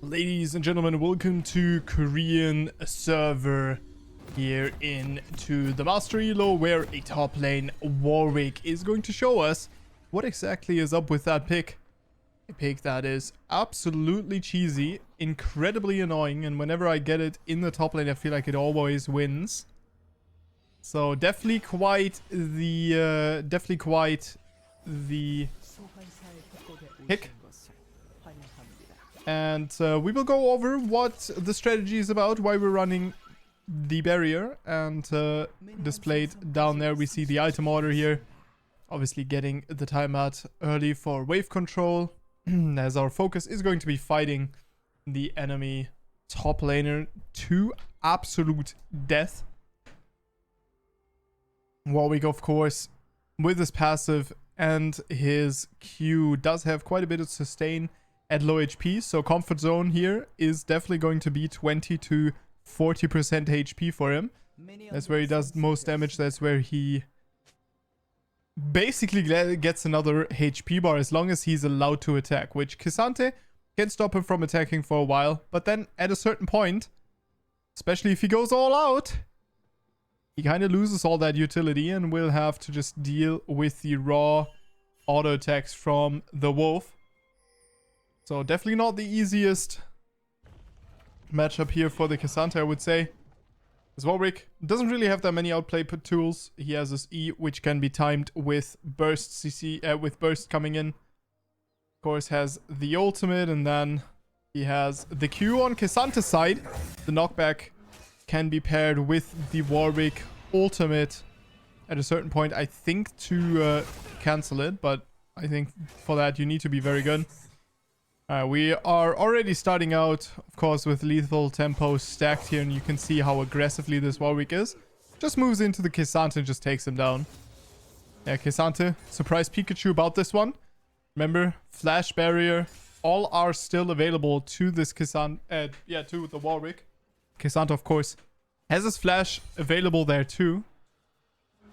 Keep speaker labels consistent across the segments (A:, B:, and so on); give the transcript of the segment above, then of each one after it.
A: Ladies and gentlemen, welcome to Korean server here into the Master Elo, where a top lane Warwick is going to show us what exactly is up with that pick. A pick that is absolutely cheesy, incredibly annoying, and whenever I get it in the top lane, I feel like it always wins. So definitely quite the pick. And we will go over what the strategy is about, why we're running the barrier, and displayed down there we see the item order here. Obviously getting the timeout early for wave control, as our focus is going to be fighting the enemy top laner to absolute death. Warwick, of course, with his passive and his Q, does have quite a bit of sustain at low HP, so comfort zone here is definitely going to be 20 to 40% HP for him. That's where he does most damage. That's where he basically gets another HP bar as long as he's allowed to attack, which K'Sante can stop him from attacking for a while, but then at a certain point, especially if he goes all out, he kind of loses all that utility and will have to just deal with the raw auto attacks from the wolf. So definitely not the easiest matchup here for the K'Sante, I would say. As Warwick doesn't really have that many outplay tools. He has his E, which can be timed with burst CC, with burst coming in. Of course, has the ultimate, and then he has the Q on K'Sante's side. The knockback can be paired with the Warwick ultimate at a certain point, I think, to cancel it. But I think for that you need to be very good. We are already starting out, of course, with lethal tempo stacked here, and you can see how aggressively this Warwick is. Just moves into the K'Sante and just takes him down. Yeah, K'Sante, surprise Pikachu about this one. Remember, flash barrier, all are still available to this K'Sante, to the Warwick. K'Sante, of course, has his flash available there too,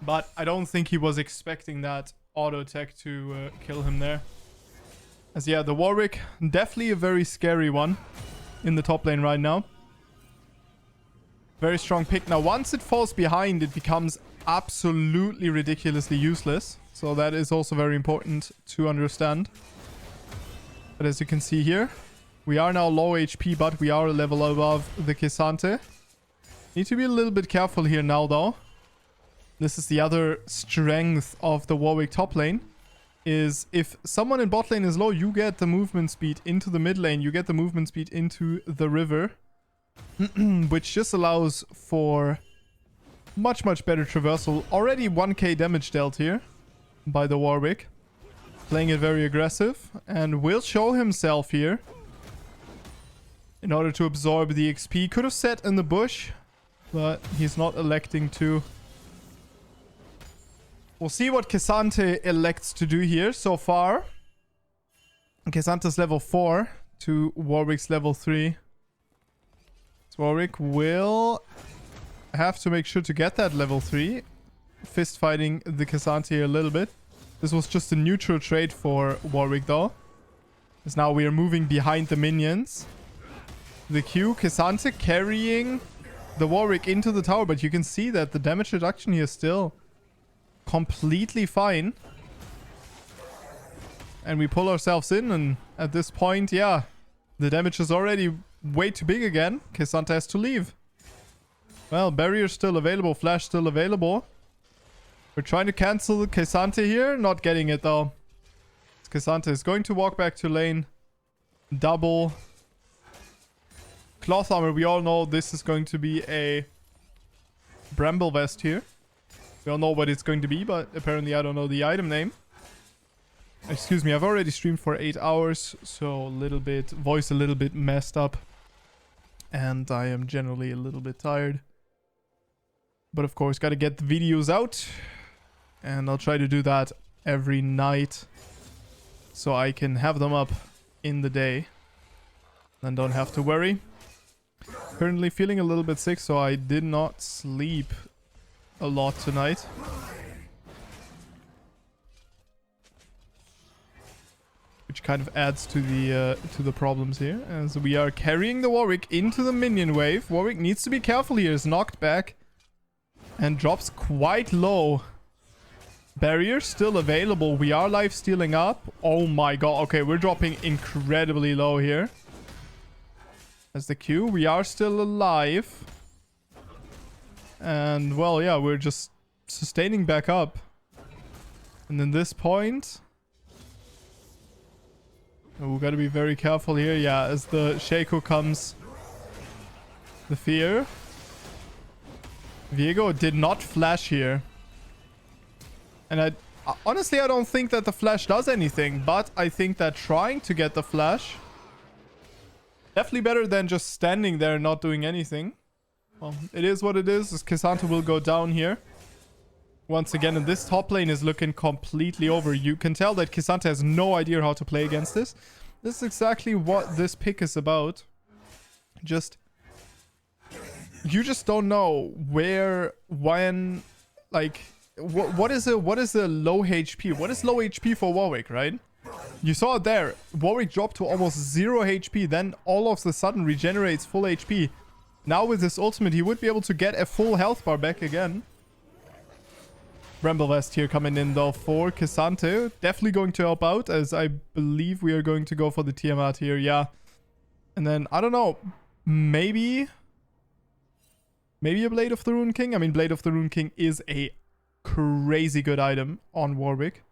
A: but I don't think he was expecting that auto attack to kill him there. As yeah, the Warwick, definitely a very scary one in the top lane right now. Very strong pick. Now, once it falls behind, it becomes absolutely ridiculously useless. So that is also very important to understand. But as you can see here, we are now low HP, but we are a level above the K'Sante. Need to be a little bit careful here now, though. This is the other strength of the Warwick top lane. Is if someone in bot lane is low, you get the movement speed into the mid lane, you get the movement speed into the river, which just allows for much better traversal. Already 1k damage dealt here by the Warwick, playing it very aggressive, and will show himself here in order to absorb the XP. Could have sat in the bush, but he's not electing to. We'll see what K'Sante elects to do here. So far, K'Sante's level 4 to Warwick's level 3. So Warwick will have to make sure to get that level 3. Fist fighting the K'Sante here a little bit. This was just a neutral trade for Warwick though, as now we are moving behind the minions. The Q, K'Sante carrying the Warwick into the tower, but you can see that the damage reduction here is still completely fine, and we pull ourselves in, and at this point, yeah, the damage is already way too big again. K'Sante has to leave. Well, barrier still available, flash still available. We're trying to cancel the K'Sante here, not getting it though. K'Sante is going to walk back to lane. Double cloth armor. We all know this is going to be a bramble vest here. We all know what it's going to be, but apparently I don't know the item name. Excuse me, I've already streamed for 8 hours, so voice a little bit messed up. And I am generally a little bit tired. But of course, gotta get the videos out. And I'll try to do that every night, so I can have them up in the day. And don't have to worry. Currently feeling a little bit sick, so I did not sleep a lot tonight. which kind of adds to the problems here. As we are carrying the Warwick into the minion wave. Warwick needs to be careful here. Is knocked back and drops quite low. Barrier still available. We are life stealing up. Oh my god. Okay, we're dropping incredibly low here. As the Q, we are still alive. And well, yeah, we're just sustaining back up. And then this point, oh, we gotta be very careful here. Yeah, as the Shaco comes, the fear. Viego did not flash here. And honestly, I don't think that the flash does anything, but I think that trying to get the flash, definitely better than just standing there and not doing anything. Well, it is what it is. K'Sante will go down here. Once again, and this top lane is looking completely over. You can tell that K'Sante has no idea how to play against this. This is exactly what this pick is about. You just don't know where, when, like, what is a low HP? What is low HP for Warwick, right? You saw it there. Warwick dropped to almost 0 HP, then all of a sudden regenerates full HP. Now with his ultimate, he would be able to get a full health bar back again. Bramblevest here coming in though for K'Sante. Definitely going to help out, as I believe we are going to go for the Tiamat here, yeah. And then, I don't know, maybe a Blade of the Rune King? I mean, Blade of the Rune King is a crazy good item on Warwick.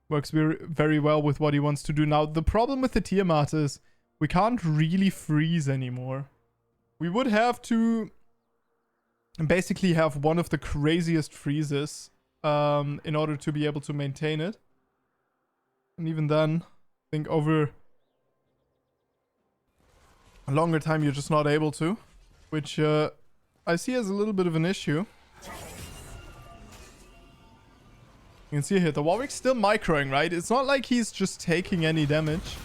A: Works very well with what he wants to do. Now, the problem with the Tiamat is we can't really freeze anymore. We would have to basically have one of the craziest freezes in order to be able to maintain it. And even then, I think over a longer time you're just not able to. Which I see as a little bit of an issue. You can see here, the Warwick's still microing, right? It's not like he's just taking any damage.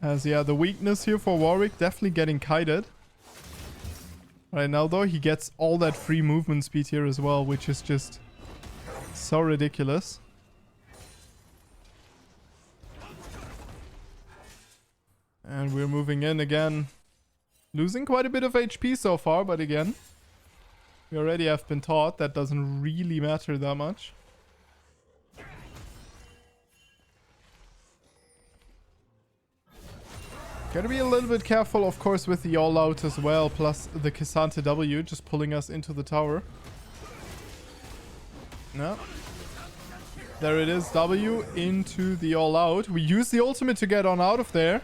A: As, yeah, the weakness here for Warwick definitely getting kited. Right now, though, he gets all that free movement speed here as well, which is just so ridiculous. And we're moving in again. Losing quite a bit of HP so far, but again, we already have been taught that doesn't really matter that much. Gotta be a little bit careful, of course, with the all-out as well, plus the K'Sante W just pulling us into the tower. No. There it is, W into the all-out. We use the ultimate to get on out of there.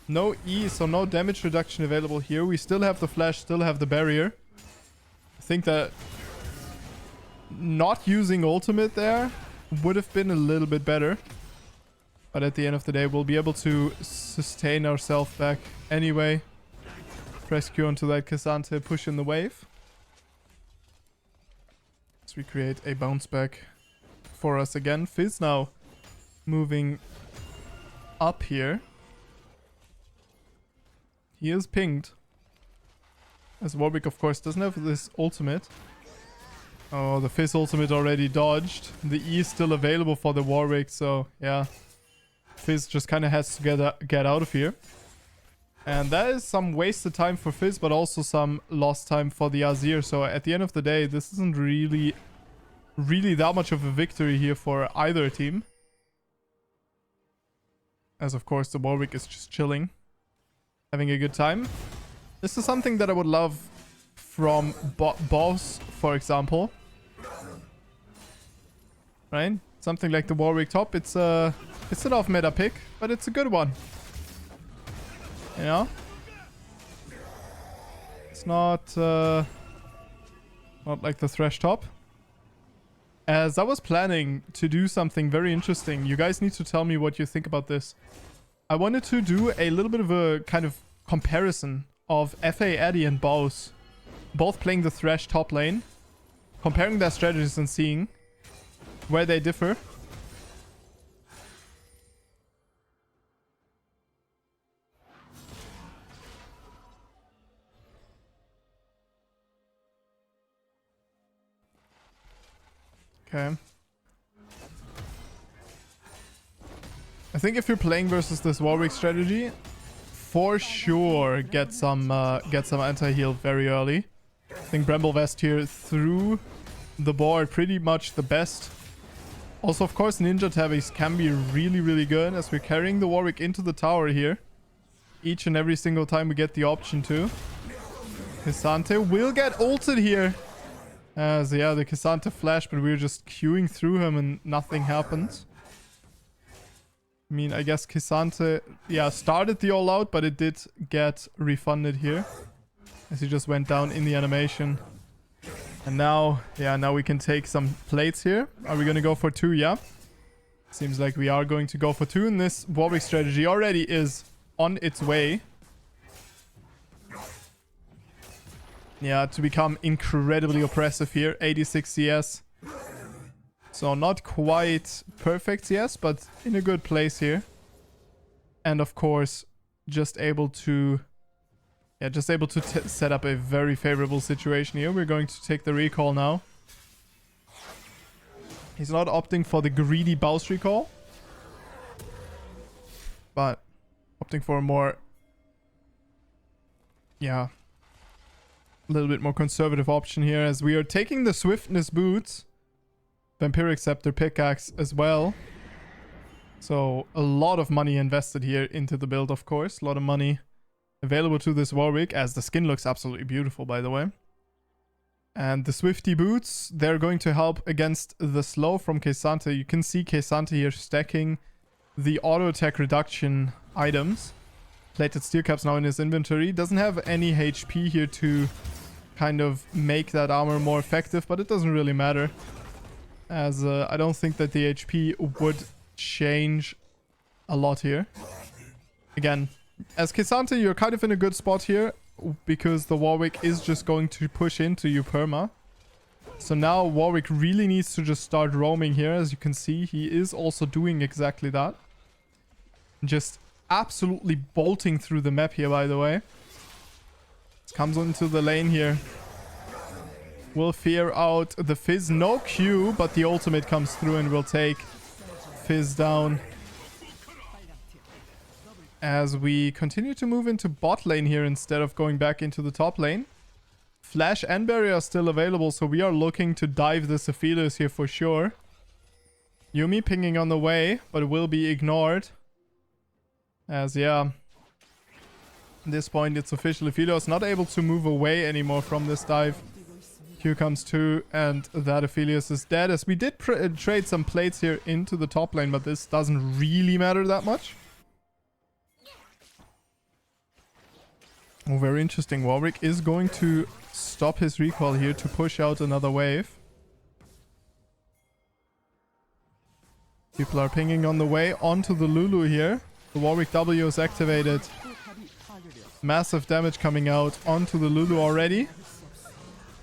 A: No E, so no damage reduction available here. We still have the flash, still have the barrier. I think that not using ultimate there would have been a little bit better. But at the end of the day, we'll be able to sustain ourselves back anyway. Press Q onto that K'Sante, push in the wave. So we create a bounce back for us again. Fizz now moving up here. He is pinged. As Warwick, of course, doesn't have this ultimate. Oh, the Fizz ultimate already dodged. The E is still available for the Warwick, so yeah. Fizz just kind of has to get out of here. And that is some wasted time for Fizz, but also some lost time for the Azir. So at the end of the day, this isn't really that much of a victory here for either team. As of course, the Warwick is just chilling, having a good time. This is something that I would love from boss, for example. Right? Something like the Warwick top. It's an off-meta pick, but it's a good one. You know? It's not like the Thresh top. As I was planning to do something very interesting. You guys need to tell me what you think about this. I wanted to do a little bit of a kind of comparison of FA, Addy, and Bows. Both playing the Thresh top lane. Comparing their strategies and seeing where they differ. Okay. I think if you're playing versus this Warwick strategy, for sure get some anti-heal very early. I think Bramble Vest here through the board pretty much the best. Also, of course, Ninja Tabbies can be really, really good as we're carrying the Warwick into the tower here. Each and every single time we get the option to. K'Sante will get ulted here. As, yeah, the K'Sante flash, but we're just queuing through him and nothing happens. I mean, I guess K'Sante, yeah, started the all-out, but it did get refunded here. As he just went down in the animation. And now, yeah, now we can take some plates here. Are we going to go for 2? Yeah. Seems like we are going to go for 2. And this Warwick strategy already is on its way. Yeah, to become incredibly oppressive here. 86 CS. So not quite perfect CS, but in a good place here. And of course, just able to... Yeah, just able to set up a very favorable situation here. We're going to take the recall now. He's not opting for the greedy Baust recall. But opting for a more... Yeah. A little bit more conservative option here as we are taking the Swiftness boots. Vampiric Scepter pickaxe as well. So a lot of money invested here into the build, of course. A lot of money available to this Warwick, as the skin looks absolutely beautiful, by the way. And the Swifty boots, they're going to help against the slow from K'Sante. You can see K'Sante here stacking the auto attack reduction items. Plated steel caps now in his inventory. Doesn't have any HP here to kind of make that armor more effective, but it doesn't really matter. As I don't think that the HP would change a lot here. Again, as K'Sante, you're kind of in a good spot here because the Warwick is just going to push into you perma. So now Warwick really needs to just start roaming here. As you can see, he is also doing exactly that. Just absolutely bolting through the map here, by the way. Comes into the lane here. Will fear out the Fizz. No Q, but the ultimate comes through and will take Fizz down. As we continue to move into bot lane here instead of going back into the top lane. Flash and barrier are still available, so we are looking to dive this Aphelios here for sure. Yuumi pinging on the way, but will be ignored. As, yeah, at this point it's official. Aphelios not able to move away anymore from this dive. Q comes to, and that Aphelios is dead. As we did trade some plates here into the top lane, but this doesn't really matter that much. Oh, very interesting. Warwick is going to stop his recall here to push out another wave. People are pinging on the way onto the Lulu here. The Warwick W is activated. Massive damage coming out onto the Lulu already.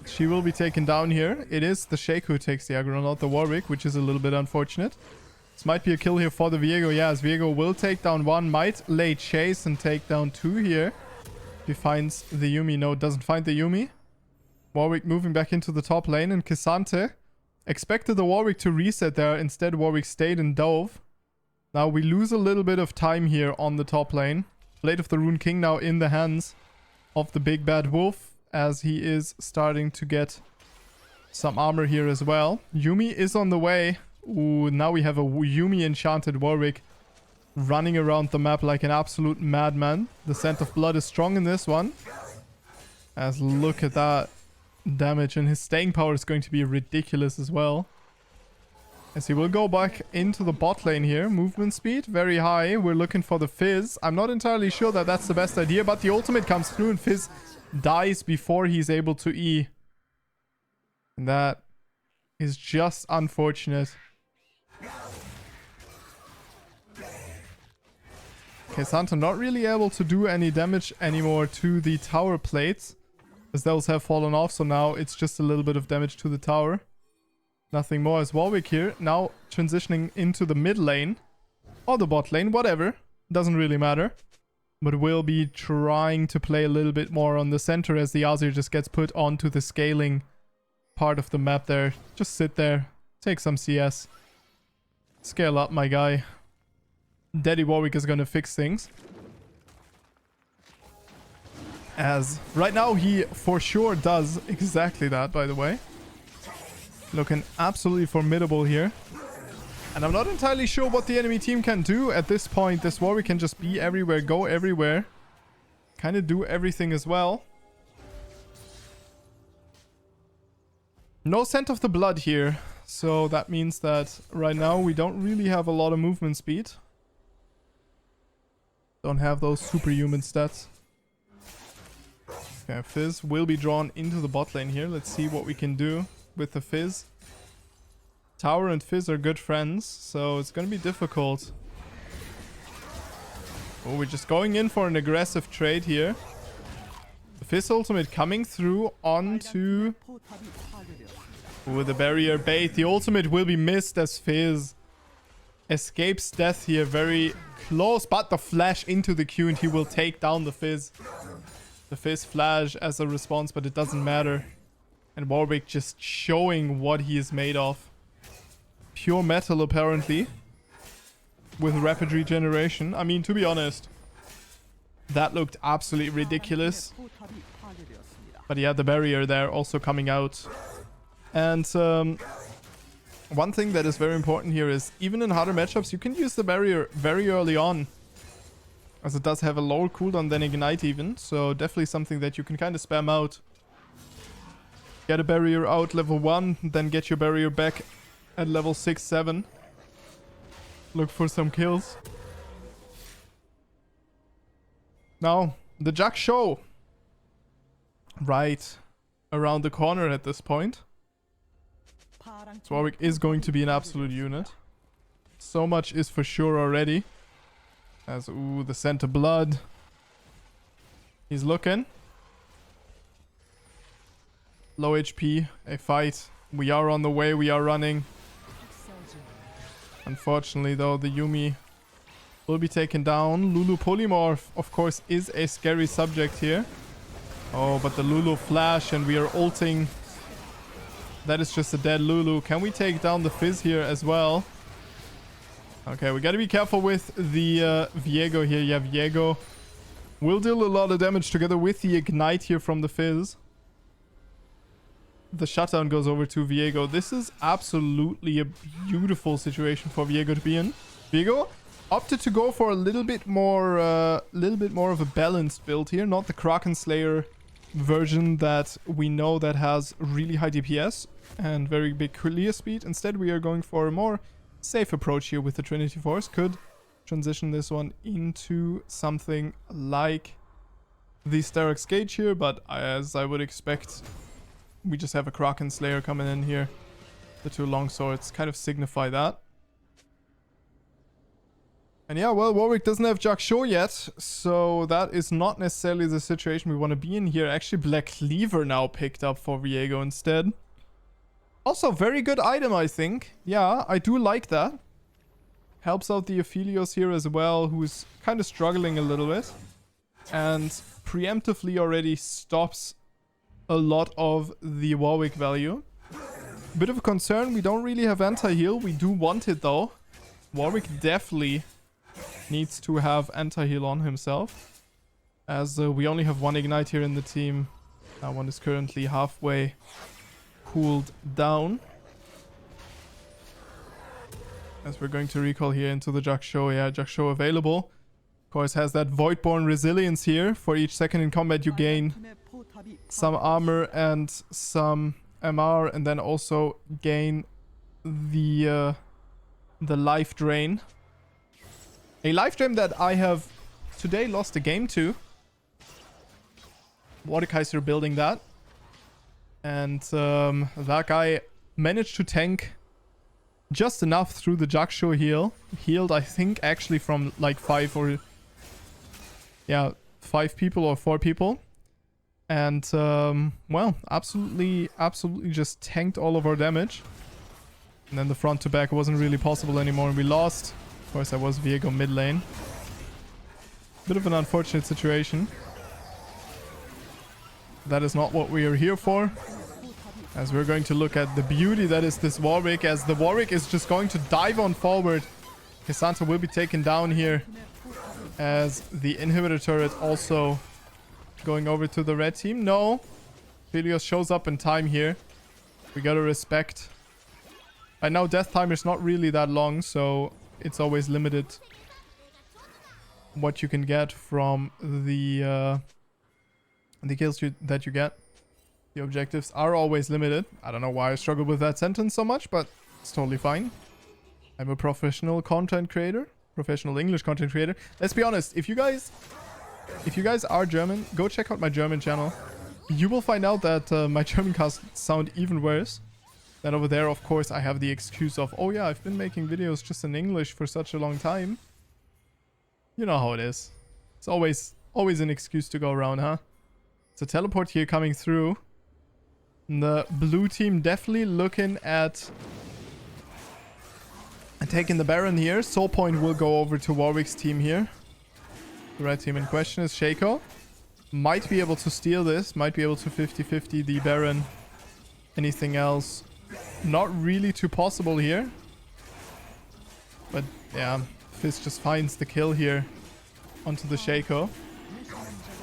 A: She will be taken down here. It is the Shake who takes the aggro, not the Warwick, which is a little bit unfortunate. This might be a kill here for the Viego. Yeah, as Viego will take down 1. Might lay chase and take down 2 here. He finds the Yuumi. No, doesn't find the Yuumi. Warwick moving back into the top lane. And K'Sante expected the Warwick to reset there. Instead, Warwick stayed and dove. Now we lose a little bit of time here on the top lane. Blade of the Rune King now in the hands of the big bad wolf, as he is starting to get some armor here as well. Yuumi is on the way. Ooh, now we have a Yuumi enchanted Warwick running around the map like an absolute madman. The scent of blood is strong in this one. As look at that damage, and his staying power is going to be ridiculous as well. As he will go back into the bot lane here. Movement speed very high. We're looking for the Fizz. I'm not entirely sure that that's the best idea, but the ultimate comes through and Fizz dies before he's able to E. And that is just unfortunate. K'Sante not really able to do any damage anymore to the tower plates, as those have fallen off, so now it's just a little bit of damage to the tower. Nothing more. As Warwick here now transitioning into the mid lane or the bot lane, whatever, doesn't really matter, but will be trying to play a little bit more on the center as the Azir just gets put onto the scaling part of the map there. Just sit there, Take some CS. Scale up, my guy. Daddy Warwick is gonna fix things. As right now he for sure does exactly that, by the way. Looking absolutely formidable here. And I'm not entirely sure what the enemy team can do at this point. This Warwick can just be everywhere, go everywhere. Kind of do everything as well. No scent of the blood here. So that means that right now we don't really have a lot of movement speed. Don't have those superhuman stats. Okay, Fizz will be drawn into the bot lane here. Let's see what we can do with the Fizz. Tower and Fizz are good friends, so it's gonna be difficult. Oh, we're just going in for an aggressive trade here. The Fizz ultimate coming through onto... with the barrier bait. The ultimate will be missed as Fizz escapes death here. Very close, but the flash into the Q and he will take down the Fizz. The Fizz flash as a response, but it doesn't matter. And Warwick just showing what he is made of. Pure metal apparently. With rapid regeneration. I mean, to be honest, that looked absolutely ridiculous. But yeah, the barrier there also coming out. And one thing that is very important here is even in harder matchups, you can use the barrier very early on. As it does have a lower cooldown than Ignite even. So definitely something that you can kind of spam out. Get a barrier out level 1, then get your barrier back at level 6, 7. Look for some kills. Now, the Jack Show. Right around the corner at this point. So Warwick is going to be an absolute unit. So much is for sure already. As, ooh, the scent of blood. He's looking. Low HP, a fight. We are on the way, we are running. Unfortunately though, the Yuumi will be taken down. Lulu Polymorph, of course, is a scary subject here. Oh, but the Lulu flash and we are ulting. That is just a dead Lulu. Can we take down the Fizz here as well? Okay, we gotta be careful with the Viego here. Yeah, Viego will deal a lot of damage together with the Ignite here from the Fizz. The shutdown goes over to Viego. This is absolutely a beautiful situation for Viego to be in. Viego opted to go for a little bit more of a balanced build here, not the Kraken Slayer version that we know that has really high DPS and very big clear speed. Instead, we are going for a more safe approach here with the Trinity Force. Could transition this one into something like the Sterak's Gage here, but as I would expect, we just have a Kraken Slayer coming in here. The two longswords kind of signify that. And yeah, well, Warwick doesn't have Jack Show yet, so that is not necessarily the situation we want to be in here. Actually, Black Cleaver now picked up for Viego instead. Also, very good item, I think. Yeah, I do like that. Helps out the Aphelios here as well, who's kind of struggling a little bit. And preemptively already stops a lot of the Warwick value. Bit of a concern, we don't really have anti-heal. We do want it though. Warwick definitely needs to have anti-heal on himself. As we only have one Ignite here in the team. That one is currently halfway cooled down. As we're going to recall here into the Jack Show. Yeah, Jack Show available. Of course, has that Voidborn resilience here. For each second in combat you gain some armor and some MR, and then also gain the life drain. A life drain that I have today lost a game to. Mordekaiser building that. And that guy managed to tank just enough through the Jaksho heal. Healed, I think, actually from like 5 people or 4 people. And, well, absolutely just tanked all of our damage. And then the front to back wasn't really possible anymore and we lost. Of course, I was Viego mid lane. Bit of an unfortunate situation. That is not what we are here for. As we're going to look at the beauty that is this Warwick, as the Warwick is just going to dive on forward. K'Sante will be taken down here, as the inhibitor turret also going over to the red team. No, Helios shows up in time here. We gotta respect. I know death timer is not really that long, so it's always limited what you can get from the kills that you get. The objectives are always limited. I don't know why I struggle with that sentence so much, but it's totally fine. I'm a professional content creator, professional English content creator. Let's be honest, if you guys are German, go check out my German channel. You will find out that my German casts sound even worse. Then over there, of course, I have the excuse of, oh yeah, I've been making videos just in English for such a long time. You know how it is. It's always an excuse to go around, huh? So teleport here coming through. And the blue team definitely looking at taking the Baron here. Soul Point will go over to Warwick's team here. The red team in question is Shaco. Might be able to steal this. Might be able to 50-50 the Baron. Anything else? Not really too possible here. But yeah, Fizz just finds the kill here onto the Shaco.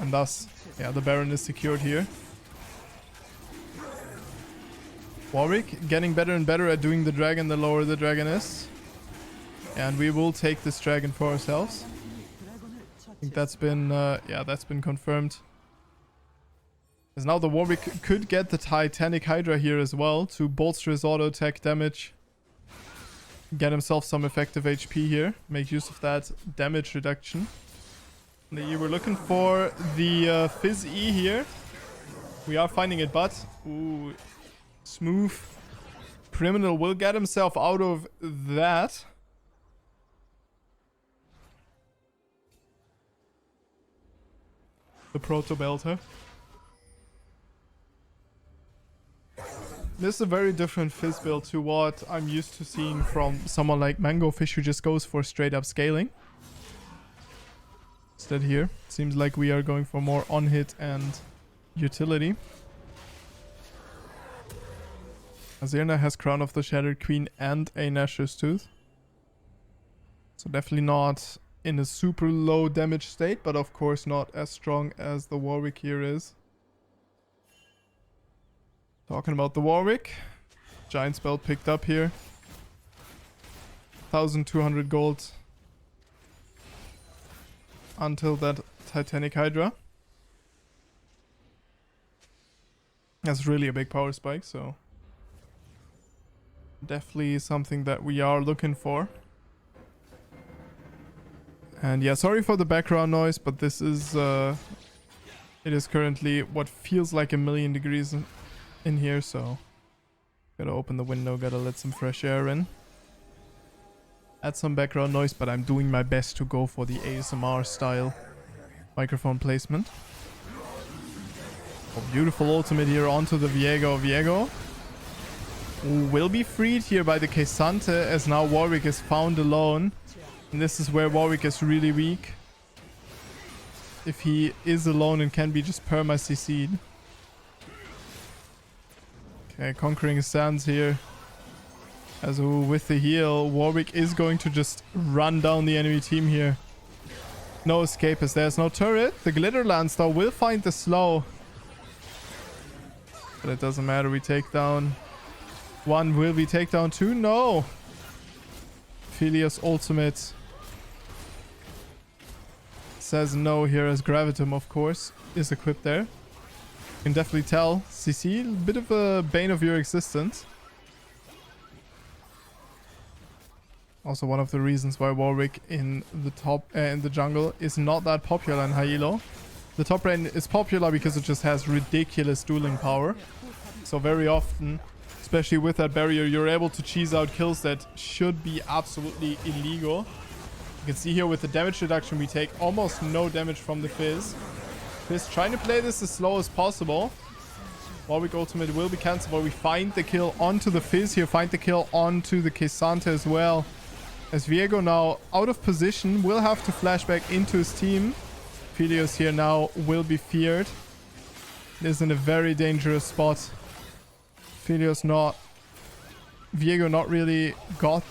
A: And thus, yeah, the Baron is secured here. Warwick getting better and better at doing the dragon the lower the dragon is. And we will take this dragon for ourselves. I think that's been, yeah, that's been confirmed. As now the Warwick could get the Titanic Hydra here as well to bolster his auto attack damage. Get himself some effective HP here. Make use of that damage reduction. We're looking for the Fizz E here. We are finding it, but... Ooh, smooth. Criminal will get himself out of that. The Proto Belter. This is a very different Fizz build to what I'm used to seeing from someone like Mango Fish, who just goes for straight up scaling. Instead here, seems like we are going for more on-hit and utility. Azirna has Crown of the Shattered Queen and a Nashor's Tooth. So definitely not in a super low damage state, but of course not as strong as the Warwick here is. Talking about the Warwick. Giant spell picked up here. 1,200 gold. Until that Titanic Hydra. That's really a big power spike, so... Definitely something that we are looking for. And yeah, sorry for the background noise, but this is... it is currently what feels like 1,000,000 degrees in here, so... Gotta open the window, gotta let some fresh air in. Add some background noise, but I'm doing my best to go for the ASMR style microphone placement. Oh, beautiful ultimate here onto the Viego. Viego will be freed here by the K'Sante, as now Warwick is found alone. And this is where Warwick is really weak. If he is alone and can be just perma-CC'd. Okay, Conquering Sands here. As with the heal, Warwick is going to just run down the enemy team here. No escape as there's no turret. The Glitter Lance though will find the slow. But it doesn't matter, we take down one. Will we take down two? No! Philios ultimate says no here, as Gravitum of course is equipped there. You can definitely tell. CC, a bit of a bane of your existence. Also one of the reasons why Warwick in the top in the jungle is not that popular in high elo. The top lane is popular because it just has ridiculous dueling power. So very often, especially with that barrier, you're able to cheese out kills that should be absolutely illegal. You can see here with the damage reduction, we take almost no damage from the Fizz. Fizz trying to play this as slow as possible. Warwick ultimate will be cancelled, but we find the kill onto the Fizz here. Find the kill onto the K'Sante as well. As Viego now out of position, will have to flash back into his team. Philios here now will be feared. Is in a very dangerous spot. Aphelios not... Viego not really got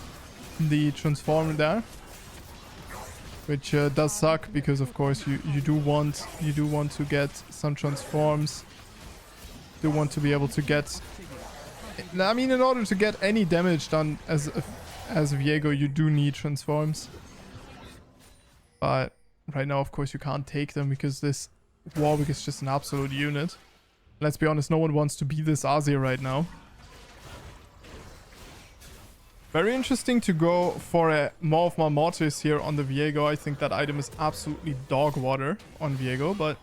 A: the transform there. Which does suck because of course you do want to get some transforms. Do want to be able to get... I mean, in order to get any damage done as Viego, you do need transforms. But right now, of course, you can't take them because this Warwick is just an absolute unit. Let's be honest, no one wants to be this Azir right now. Very interesting to go for a Maw of Marmortis here on the Viego. I think that item is absolutely dog water on Viego, but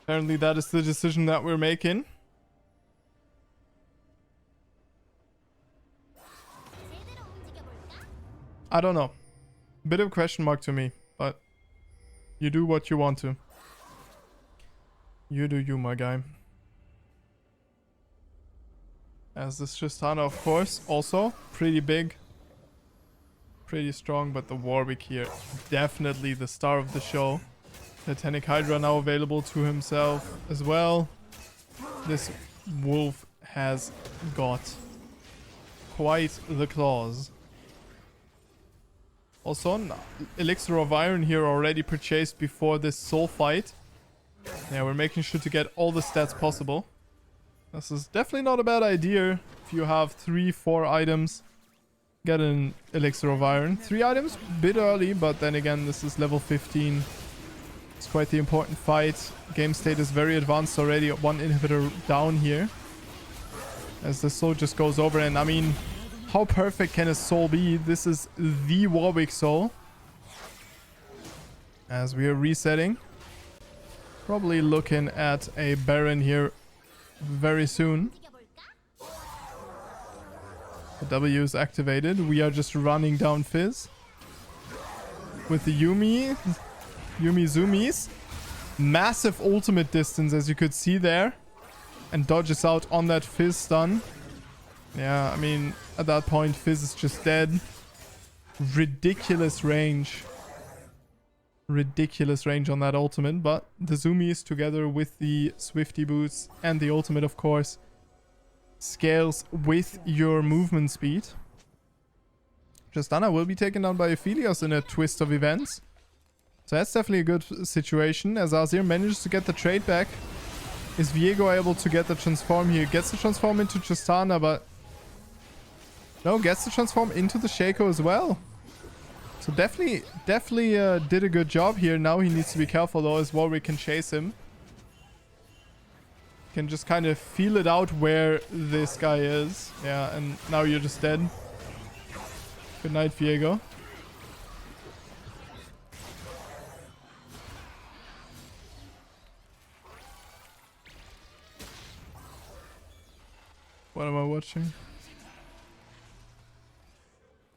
A: apparently that is the decision that we're making. I don't know. Bit of a question mark to me, but you do what you want to. You do you, my guy. As this Tristana, of course, also pretty big. Pretty strong, but the Warwick here, definitely the star of the show. Titanic Hydra now available to himself as well. This wolf has got quite the claws. Also, an Elixir of Iron here already purchased before this soul fight. Yeah, we're making sure to get all the stats possible. This is definitely not a bad idea. If you have 3-4 items, get an Elixir of Iron. 3 items, bit early, but then again, this is level 15. It's quite the important fight. Game state is very advanced already. 1 inhibitor down here. As the soul just goes over, and I mean, how perfect can a soul be? This is the Warwick soul. As we are resetting. Probably looking at a Baron here very soon. The W is activated. We are just running down Fizz. With the Yumi Zoomies. Massive ultimate distance, as you could see there. And dodges out on that Fizz stun. Yeah, I mean, at that point, Fizz is just dead. Ridiculous range. Ridiculous range on that ultimate, but the Zoomies together with the Swifty boots and the ultimate, of course, scales with your movement speed. Tristana will be taken down by Aphelios in a twist of events. So that's definitely a good situation as Azir manages to get the trade back. Is Viego able to get the transform here? Gets the transform into Tristana, but no, gets the transform into the Shaco as well. So definitely did a good job here. Now he needs to be careful though, as Warwick can chase him. Can just kind of feel it out where this guy is. Yeah, and now you're just dead. Good night, Viego. What am I watching?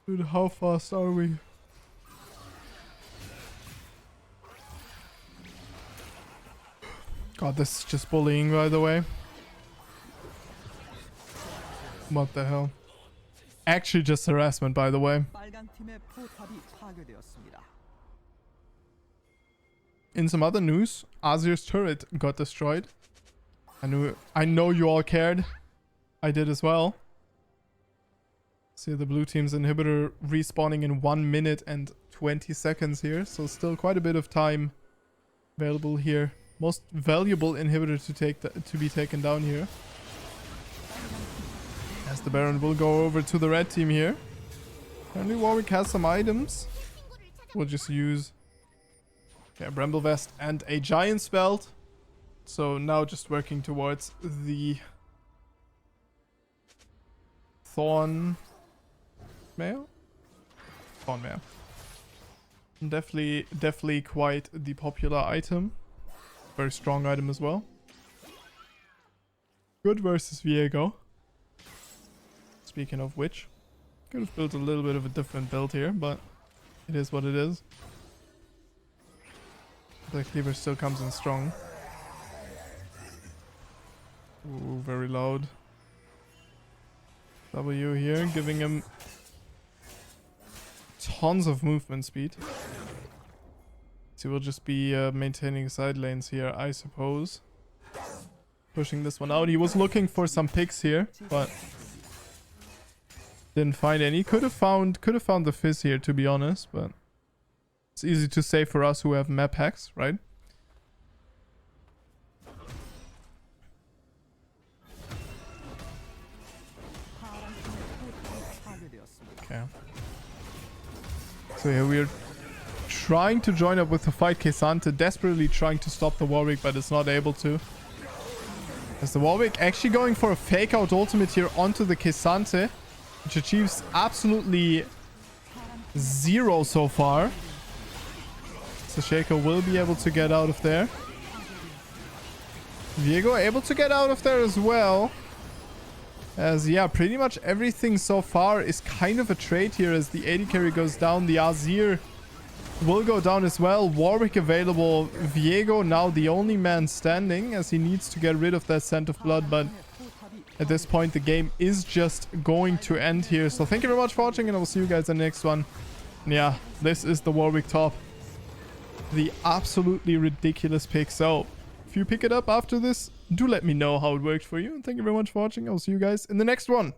A: Dude, how fast are we? God, this is just bullying, by the way. What the hell? Actually just harassment, by the way. In some other news, Azir's turret got destroyed. I know you all cared. I did as well. See the blue team's inhibitor respawning in 1 minute and 20 seconds here. So still quite a bit of time available here. Most valuable inhibitor to be taken down here. As the Baron will go over to the red team here. Apparently Warwick has some items. We'll just use a Bramble Vest and a Giant's Belt. So now just working towards the Thorn Mail? Thorn Mail. Definitely quite the popular item. Very strong item as well. Good versus Viego. Speaking of which, could have built a little bit of a different build here, but it is what it is. Black Cleaver still comes in strong. Ooh, very loud. W here, giving him tons of movement speed. So we'll just be maintaining side lanes here, I suppose. pushing this one out. He was looking for some picks here, but didn't find any. Could have found the fizz here, to be honest, but it's easy to say for us who have map hacks, right? Okay. So here we're trying to join up with the fight. Kesante desperately trying to stop the Warwick, but it's not able to. As the Warwick actually going for a fake out ultimate here onto the Kesante, which achieves absolutely 0 so far. So Shaco will be able to get out of there. Viego able to get out of there as well. As, yeah, pretty much everything so far is kind of a trade here. As the AD carry goes down, the Azir will go down as well. Warwick available. Viego now the only man standing, as he needs to get rid of that scent of blood. But at this point, the game is just going to end here. So thank you very much for watching, and I will see you guys in the next one. And yeah, this is the Warwick top. The absolutely ridiculous pick. So if you pick it up after this, do let me know how it worked for you. And thank you very much for watching. I'll see you guys in the next one.